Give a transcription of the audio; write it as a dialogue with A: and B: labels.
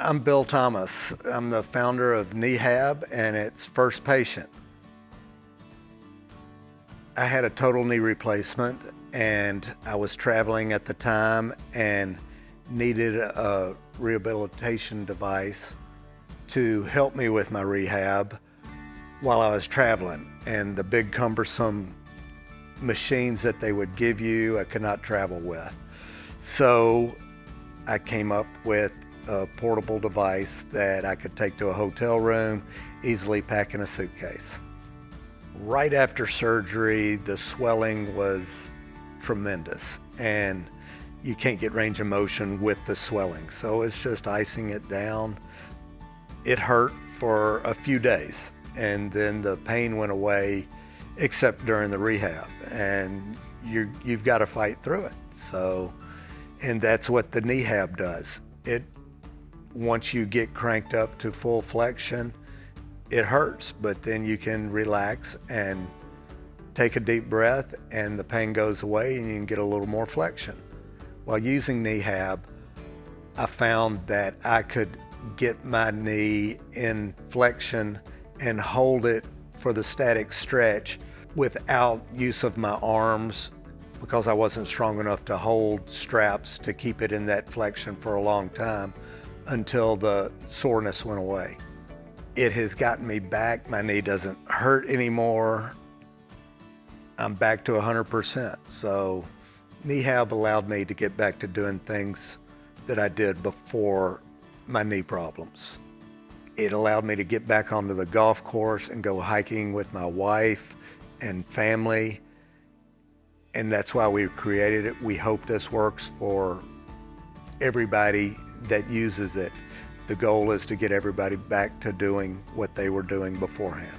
A: I'm Bill Thomas. I'm the founder of NeeHab and its first patient. I had a total knee replacement and I was traveling at the time and needed a rehabilitation device to help me with my rehab while I was traveling. And the big cumbersome machines that they would give you, I could not travel with. So I came up with a portable device that I could take to a hotel room, easily pack in a suitcase. Right after surgery, the swelling was tremendous and you can't get range of motion with the swelling. So it's just icing it down. It hurt for a few days and then the pain went away, except during the rehab, and you've got to fight through it. So, and that's what the NeeHab does. Once you get cranked up to full flexion, it hurts, but then you can relax and take a deep breath and the pain goes away and you can get a little more flexion. While using NeeHab, I found that I could get my knee in flexion and hold it for the static stretch without use of my arms, because I wasn't strong enough to hold straps to keep it in that flexion for a long time until the soreness went away. It has gotten me back. My knee doesn't hurt anymore. I'm back to 100%. So NeeHab allowed me to get back to doing things that I did before my knee problems. It allowed me to get back onto the golf course and go hiking with my wife and family. And that's why we created it. We hope this works for everybody that uses it. The goal is to get everybody back to doing what they were doing beforehand.